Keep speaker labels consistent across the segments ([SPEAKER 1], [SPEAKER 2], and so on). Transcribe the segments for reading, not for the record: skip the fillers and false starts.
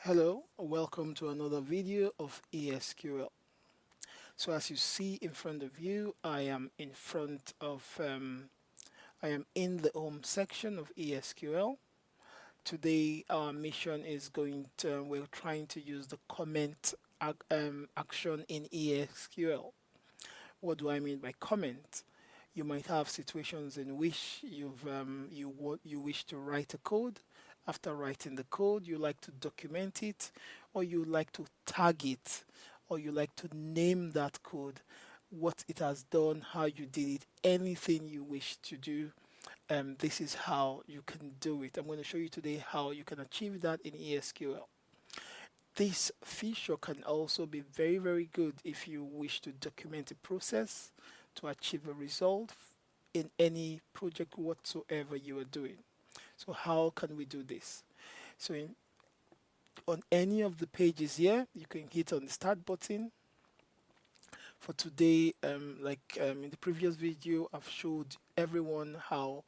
[SPEAKER 1] Hello, welcome to another video of Esql. So as you see in front of you, I am in the home section of Esql. Today our mission is we're trying to use the comment action in Esql. What do I mean by comment? You might have situations in which you wish to write a code. After writing the code, you like to document it, or you like to tag it, or you like to name that code, what it has done, how you did it, anything you wish to do. This is how you can do it. I'm going to show you today how you can achieve that in ESQL. This feature can also be very, very good if you wish to document a process to achieve a result in any project whatsoever you are doing. So how can we do this? So on any of the pages here, you can hit on the start button. For today, in the previous video, I've showed everyone how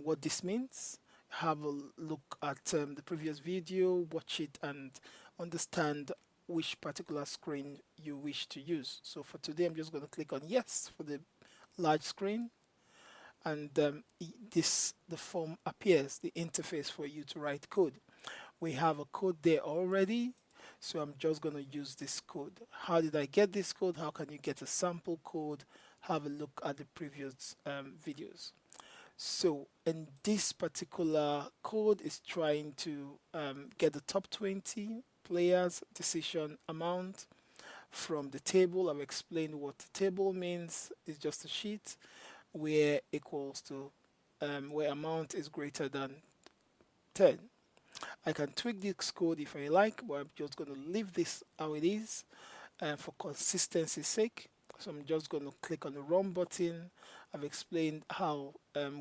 [SPEAKER 1] what this means. Have a look at the previous video, watch it, and understand which particular screen you wish to use. So for today, I'm just going to click on yes for the large screen, and the form appears, the interface for you to write code. We have a code there already, so I'm just going to use this code. How did I get this code? How can you get a sample code? Have a look at the previous videos. So in this particular code is trying to get the top 20 players decision amount from the table. I've explained what the table means. It's just a sheet where equals to where amount is greater than 10. I can tweak this code if I like, but I'm just going to leave this how it is for consistency's sake. So I'm just going to click on the run button. I've explained how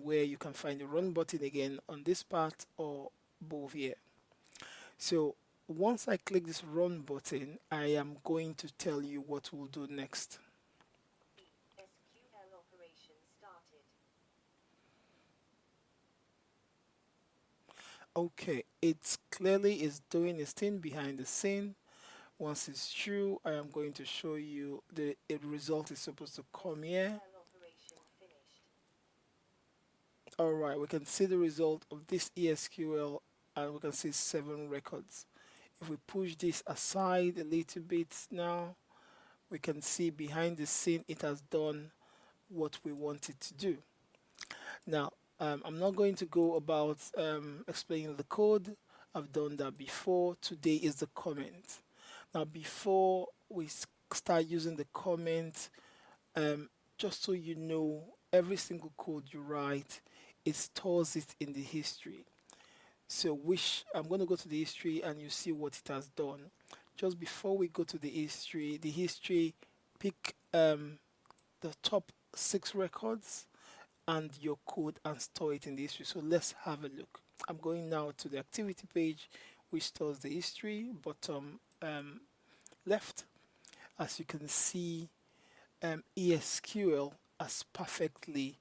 [SPEAKER 1] where you can find the run button again on this part or both here. So once I click this run button, I am going to tell you what we'll do next.
[SPEAKER 2] SQL operation started.
[SPEAKER 1] Okay, it clearly is doing its thing behind the scene. Once it's true, I am going to show you the result is supposed to come here.
[SPEAKER 2] SQL operation finished.
[SPEAKER 1] Alright, we can see the result of this ESQL and we can see 7 records. If we push this aside a little bit now, we can see behind the scene it has done what we want it to do. Now, I'm not going to go about explaining the code. I've done that before. Today is the comment. Now, before we start using the comment, just so you know, every single code you write, it stores it in the history. So which I'm going to go to the history and you see what it has done. Just before we go to the history, pick the top 6 records and your code and store it in the history. So let's have a look. I'm going now to the activity page which stores the history, bottom left. As you can see, ESQL has perfectly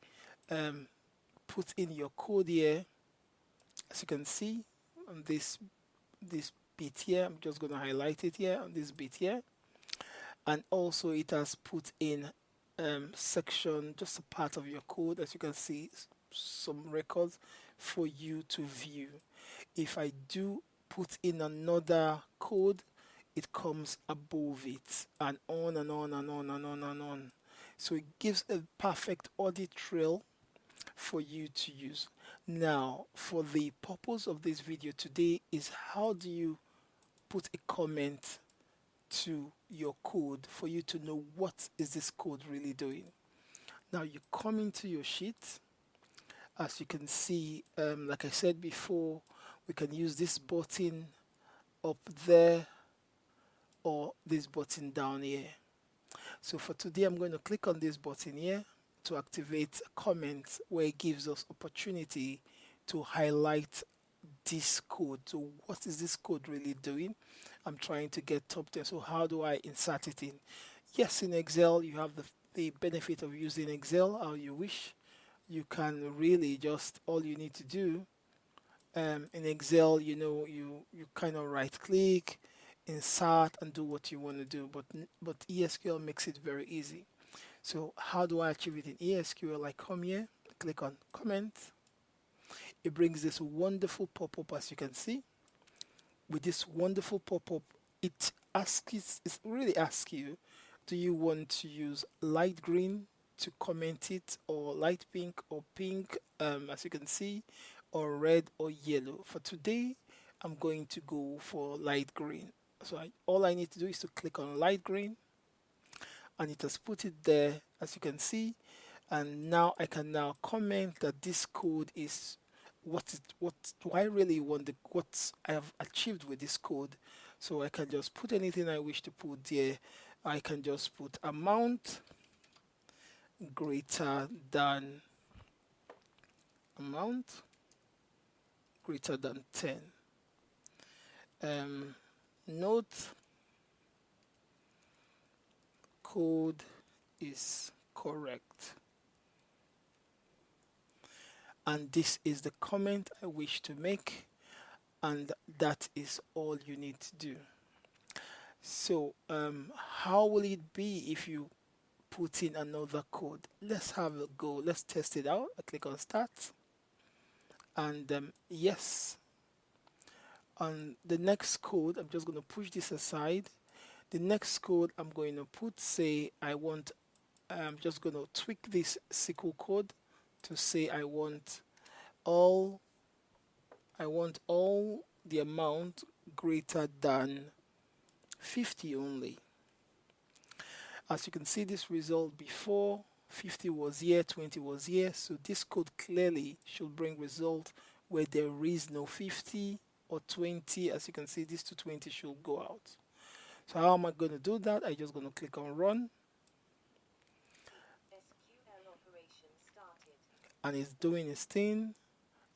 [SPEAKER 1] put in your code here. As you can see on this bit here, I'm just going to highlight it here on this bit here, and also it has put in section, just a part of your code. As you can see, some records for you to view. If I do put in another code, it comes above it, and on and on and on and on and on. So it gives a perfect audit trail for you to use. Now, for the purpose of this video today is how do you put a comment to your code for you to know what is this code really doing. Now you come into your sheet. As you can see, like I said before, we can use this button up there or this button down here. So for today, I'm going to click on this button here to activate comments where it gives us opportunity to highlight this code. So what is this code really doing? I'm trying to get top 10. So how do I insert it in? Yes, in Excel, you have the benefit of using Excel how you wish. You can really just, all you need to do In Excel, you kind of right click, insert, and do what you want to do. But ESQL makes it very easy. So how do I achieve it in ESQL? I come here, click on comment. It brings this wonderful pop-up, as you can see. With this wonderful pop-up, it really asks you, do you want to use light green to comment it, or light pink or pink, as you can see, or red or yellow? For today, I'm going to go for light green. So all I need to do is to click on light green, and it has put it there, as you can see. And now I can now comment that this code is what do I really want, what I have achieved with this code. So I can just put anything I wish to put there. I can just put amount greater than amount greater than 10. um, Note, code is correct, and this is the comment I wish to make, and that is all you need to do. So, how will it be if you put in another code? Let's have a go. Let's test it out. I click on Start, and yes, on the next code, I'm just going to push this aside. The next code I'm going to put, say, I'm just going to tweak this SQL code to say all, I want all the amount greater than 50 only. As you can see, this result before 50 was here, 20 was here. So this code clearly should bring result where there is no 50 or 20. As you can see, this 220 should go out. So how am I going to do that? I'm just going to click on run,
[SPEAKER 2] SQL operation started.
[SPEAKER 1] and it's doing its thing.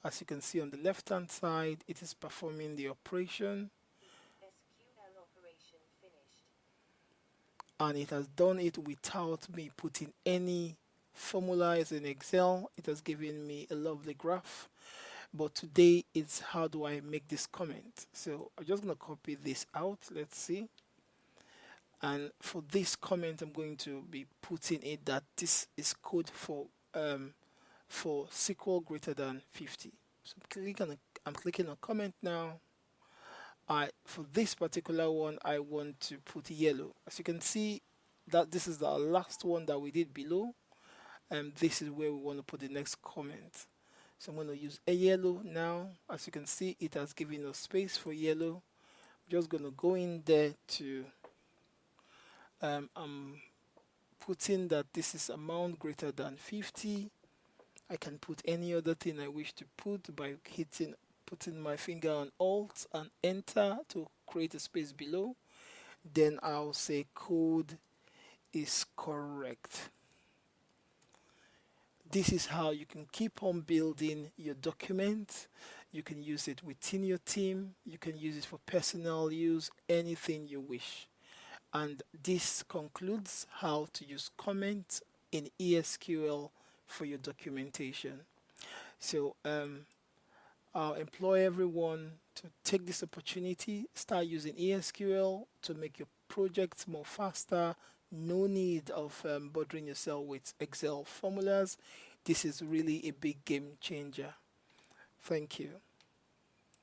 [SPEAKER 1] As you can see on the left hand side, it is performing the operation,
[SPEAKER 2] SQL operation finished.
[SPEAKER 1] and it has done it without me putting any formulas in Excel. It has given me a lovely graph. But today it's how do I make this comment. So I'm just going to copy this out. Let's see. And for this comment, I'm going to be putting it that this is code for SQL greater than 50. So I'm clicking on comment now. For this particular one, I want to put yellow. As you can see, that this is the last one that we did below, and this is where we want to put the next comment. So I'm going to use a yellow now. As you can see, it has given us space for yellow. I'm just going to go in there to I'm putting that this is amount greater than 50. I can put any other thing I wish to put by putting my finger on Alt and Enter to create a space below. Then I'll say code is correct. This is how you can keep on building your document. You can use it within your team. You can use it for personal use, anything you wish. And this concludes how to use comments in ESQL for your documentation. So I'll employ everyone to take this opportunity, start using ESQL to make your projects more faster. No need of bothering yourself with Excel formulas. This is really a big game changer. Thank you.